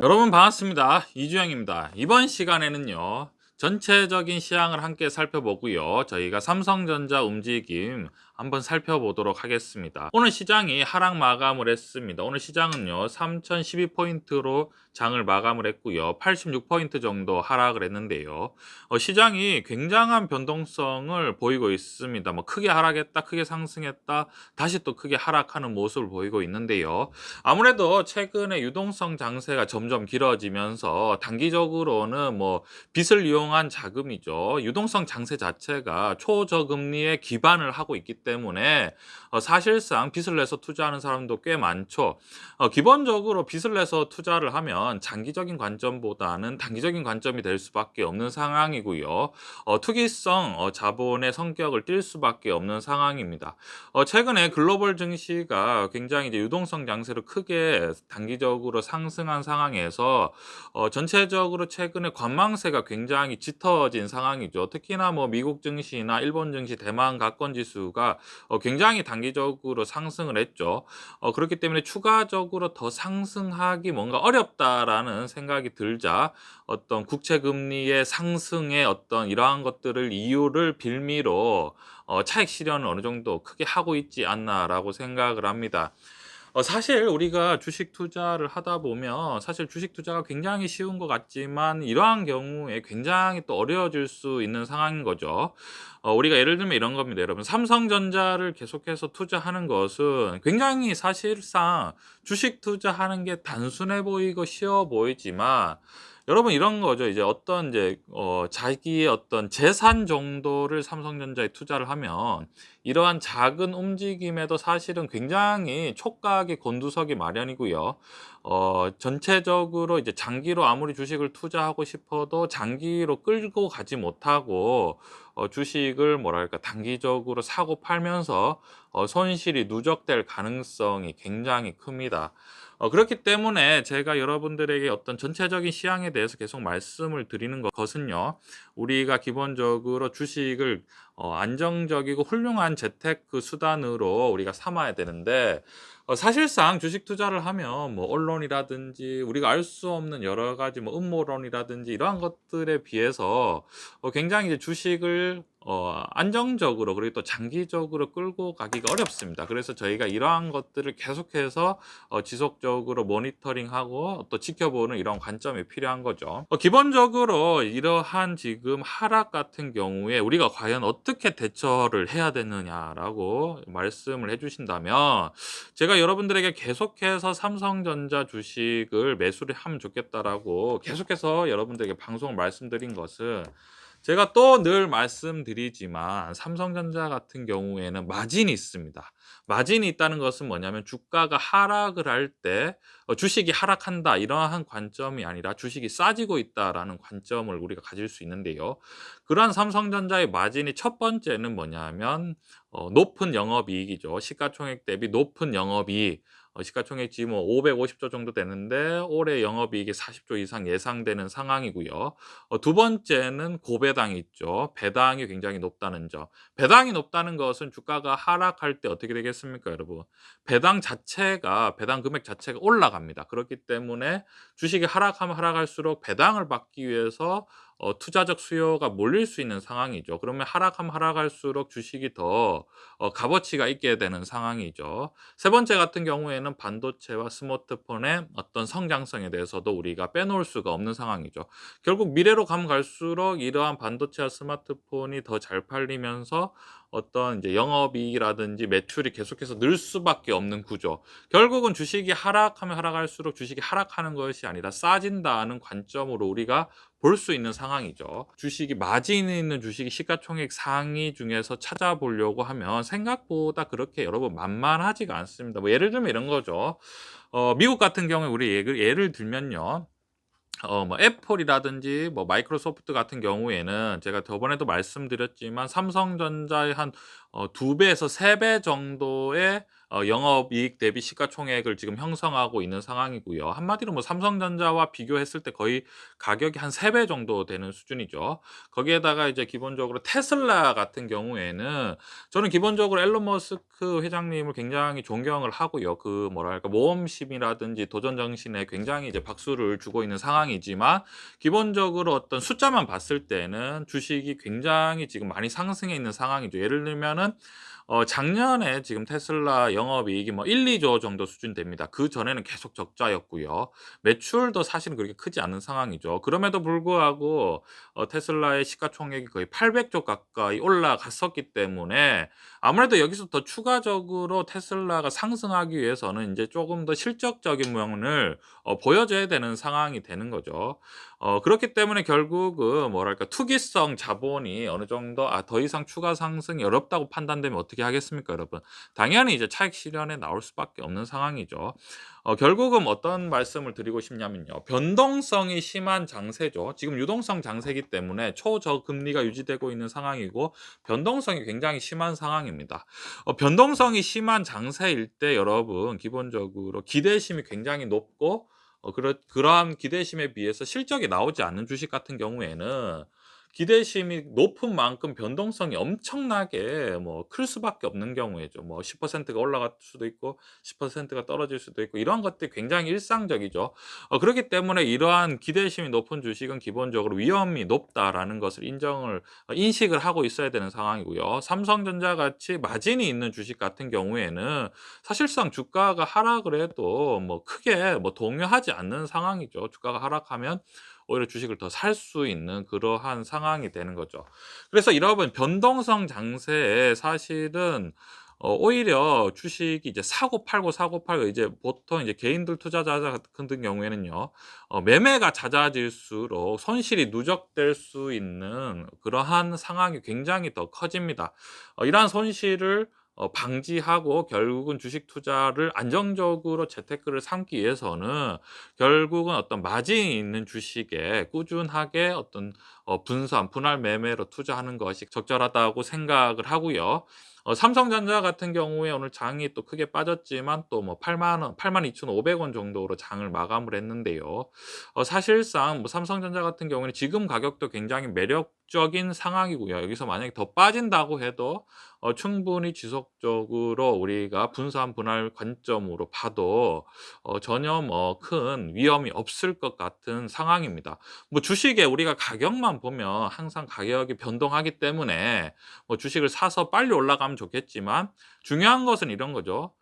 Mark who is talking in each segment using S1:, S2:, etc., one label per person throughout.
S1: 여러분 반갑습니다. 이주영입니다. 이번 시간에는요. 전체적인 시황을 함께 살펴보고요. 저희가 삼성전자 움직임 한번 살펴보도록 하겠습니다. 오늘 시장이 하락 마감을 했습니다. 오늘 시장은요. 3012포인트로 장을 마감을 했고요. 86포인트 정도 하락을 했는데요. 시장이 굉장한 변동성을 보이고 있습니다. 뭐 크게 하락했다, 크게 상승했다, 다시 또 크게 하락하는 모습을 보이고 있는데요. 아무래도 최근에 유동성 장세가 점점 길어지면서 단기적으로는 뭐 빚을 이용한 자금이죠. 유동성 장세 자체가 초저금리에 기반을 하고 있기 때문에 사실상 빚을 내서 투자하는 사람도 꽤 많죠. 기본적으로 빚을 내서 투자를 하면 장기적인 관점보다는 단기적인 관점이 될 수밖에 없는 상황이고요. 투기성 자본의 성격을 띨 수밖에 없는 상황입니다. 최근에 글로벌 증시가 굉장히 이제 유동성 장세로 크게 단기적으로 상승한 상황에서 전체적으로 최근에 관망세가 굉장히 짙어진 상황이죠. 특히나 뭐 미국 증시나 일본 증시, 대만 가권 지수가 굉장히 단기적으로 상승을 했죠. 그렇기 때문에 추가적으로 더 상승하기 뭔가 어렵다라는 생각이 들자 어떤 국채 금리의 상승의 어떤 이러한 것들을 이유를 빌미로 차익 실현을 어느 정도 크게 하고 있지 않나라고 생각을 합니다. 사실 우리가 주식 투자를 하다 보면 사실 주식 투자가 굉장히 쉬운 것 같지만 이러한 경우에 굉장히 또 어려워질 수 있는 상황인 거죠. 우리가 예를 들면 이런 겁니다, 여러분. 삼성전자를 계속해서 투자하는 것은 굉장히 사실상 주식 투자하는 게 단순해 보이고 쉬워 보이지만 여러분 이런 거죠. 이제 어떤 이제 자기의 어떤 재산 정도를 삼성전자에 투자를 하면 이러한 작은 움직임에도 사실은 굉장히 촉각이 곤두서기 마련이고요. 전체적으로 이제 장기로 아무리 주식을 투자하고 싶어도 장기로 끌고 가지 못하고 주식을 뭐랄까 단기적으로 사고 팔면서 손실이 누적될 가능성이 굉장히 큽니다. 그렇기 때문에 제가 여러분들에게 어떤 전체적인 시황에 대해서 계속 말씀을 드리는 것은요. 우리가 기본적으로 주식을 안정적이고 훌륭한 재테크 수단으로 우리가 삼아야 되는데 사실상 주식 투자를 하면 뭐 언론이라든지 우리가 알 수 없는 여러 가지 뭐 음모론이라든지 이러한 것들에 비해서 굉장히 이제 주식을 안정적으로 그리고 또 장기적으로 끌고 가기가 어렵습니다. 그래서 저희가 이러한 것들을 계속해서 지속적으로 모니터링하고 또 지켜보는 이런 관점이 필요한 거죠. 기본적으로 이러한 지금 하락 같은 경우에 우리가 과연 어떻게 대처를 해야 되느냐라고 말씀을 해 주신다면 제가 여러분들에게 계속해서 삼성전자 주식을 매수를 하면 좋겠다라고 계속해서 여러분들에게 방송을 말씀드린 것은 제가 또 늘 말씀드리지만 삼성전자 같은 경우에는 마진이 있습니다. 마진이 있다는 것은 뭐냐면 주가가 하락을 할 때 주식이 하락한다 이러한 관점이 아니라 주식이 싸지고 있다라는 관점을 우리가 가질 수 있는데요. 그러한 삼성전자의 마진이 첫 번째는 뭐냐면 높은 영업이익이죠. 시가총액 대비 높은 영업이익. 시가총액 지금 뭐 550조 정도 되는데 올해 영업이익이 40조 이상 예상되는 상황이고요. 두 번째는 고배당이 있죠. 배당이 굉장히 높다는 점. 배당이 높다는 것은 주가가 하락할 때 어떻게 되겠습니까, 여러분? 배당 금액 자체가 올라갑니다. 그렇기 때문에 주식이 하락하면 하락할수록 배당을 받기 위해서 투자적 수요가 몰릴 수 있는 상황이죠. 그러면 하락하면 하락할수록 주식이 더 값어치가 있게 되는 상황이죠. 세 번째 같은 경우에는 반도체와 스마트폰의 어떤 성장성에 대해서도 우리가 빼놓을 수가 없는 상황이죠. 결국 미래로 가면 갈수록 이러한 반도체와 스마트폰이 더 잘 팔리면서 어떤 이제 영업이익이라든지 매출이 계속해서 늘 수밖에 없는 구조. 결국은 주식이 하락하면 하락할수록 주식이 하락하는 것이 아니라 싸진다는 관점으로 우리가 볼 수 있는 상황이죠. 주식이 마진 있는 주식이 시가총액 상위 중에서 찾아보려고 하면 생각보다 그렇게 여러분 만만하지가 않습니다. 뭐 예를 들면 이런 거죠. 미국 같은 경우에 우리 예를 들면요. 뭐 애플이라든지 뭐 마이크로소프트 같은 경우에는 제가 저번에도 말씀드렸지만 삼성전자의 한 2배에서 3배 정도의 영업이익 대비 시가총액을 지금 형성하고 있는 상황이고요. 한마디로 뭐 삼성전자와 비교했을 때 거의 가격이 한 3배 정도 되는 수준이죠. 거기에다가 이제 기본적으로 테슬라 같은 경우에는 저는 기본적으로 앨런 머스크 회장님을 굉장히 존경을 하고요. 그 뭐랄까 모험심이라든지 도전 정신에 굉장히 이제 박수를 주고 있는 상황이지만, 기본적으로 어떤 숫자만 봤을 때는 주식이 굉장히 지금 많이 상승해 있는 상황이죠. 예를 들면은 작년에 지금 테슬라 영업이익이 뭐 1-2조 정도 수준 됩니다. 그전에는 계속 적자였고요. 매출도 사실은 그렇게 크지 않은 상황이죠. 그럼에도 불구하고 테슬라의 시가총액이 거의 800조 가까이 올라갔었기 때문에, 아무래도 여기서 더 추가적으로 테슬라가 상승하기 위해서는 이제 조금 더 실적적인 면을 보여줘야 되는 상황이 되는 거죠. 그렇기 때문에 결국은 뭐랄까 투기성 자본이 어느 정도 더 이상 추가 상승이 어렵다고 판단되면 어떻게 하겠습니까, 여러분? 당연히 이제 차익 실현에 나올 수밖에 없는 상황이죠. 결국은 어떤 말씀을 드리고 싶냐면요. 변동성이 심한 장세죠. 지금 유동성 장세이기 때문에 초저금리가 유지되고 있는 상황이고, 변동성이 굉장히 심한 상황입니다. 변동성이 심한 장세일 때 여러분 기본적으로 기대심이 굉장히 높고, 그러한 기대심에 비해서 실적이 나오지 않는 주식 같은 경우에는 기대심이 높은 만큼 변동성이 엄청나게 뭐 클 수밖에 없는 경우에죠. 뭐 10%가 올라갈 수도 있고 10%가 떨어질 수도 있고, 이런 것들이 굉장히 일상적이죠. 그렇기 때문에 이러한 기대심이 높은 주식은 기본적으로 위험이 높다라는 것을 인식을 하고 있어야 되는 상황이고요. 삼성전자 같이 마진이 있는 주식 같은 경우에는 사실상 주가가 하락을 해도 뭐 크게 뭐 동요하지 않는 상황이죠. 주가가 하락하면 오히려 주식을 더 살 수 있는 그러한 상황이 되는 거죠. 그래서 이런 변동성 장세에 사실은 오히려 주식이 이제 사고 팔고 이제 보통 이제 개인들 투자자 같은 경우에는요. 매매가 잦아질수록 손실이 누적될 수 있는 그러한 상황이 굉장히 더 커집니다. 이러한 손실을 방지하고 결국은 주식 투자를 안정적으로 재테크를 삼기 위해서는 결국은 어떤 마진이 있는 주식에 꾸준하게 어떤 분할 매매로 투자하는 것이 적절하다고 생각을 하고요. 삼성전자 같은 경우에 오늘 장이 또 크게 빠졌지만 또 뭐 82,500원 정도로 장을 마감을 했는데요. 사실상 뭐 삼성전자 같은 경우에는 지금 가격도 굉장히 매력적인 상황이고요. 여기서 만약에 더 빠진다고 해도 충분히 지속적으로 우리가 분할 관점으로 봐도 전혀 뭐 큰 위험이 없을 것 같은 상황입니다. 뭐 주식에 우리가 가격만 보면 항상 가격이 변동하기 때문에 뭐 주식을 사서 빨리 올라가면 좋겠지만, 중요한 것은 이런 거죠.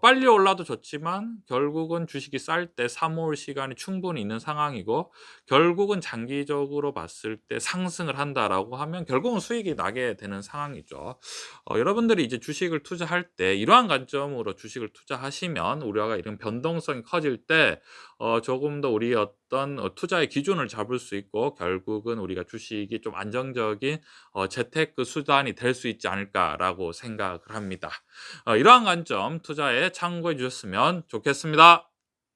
S1: 빨리 올라도 좋지만 결국은 주식이 쌀 때 사 모을 시간이 충분히 있는 상황이고, 결국은 장기적으로 봤을 때 상승을 한다라고 하면 결국은 수익이 나게 되는 상황이죠. 여러분들이 이제 주식을 투자할 때 이러한 관점으로 주식을 투자하시면, 우리가 이런 변동성이 커질 때 조금 더 우리 어떤 투자의 기준을 잡을 수 있고, 결국은 우리가 주식이 좀 안정적인 재테크 수단이 될 수 있지 않을까라고 생각을 합니다. 이러한 관점 투자에 참고해 주셨으면 좋겠습니다.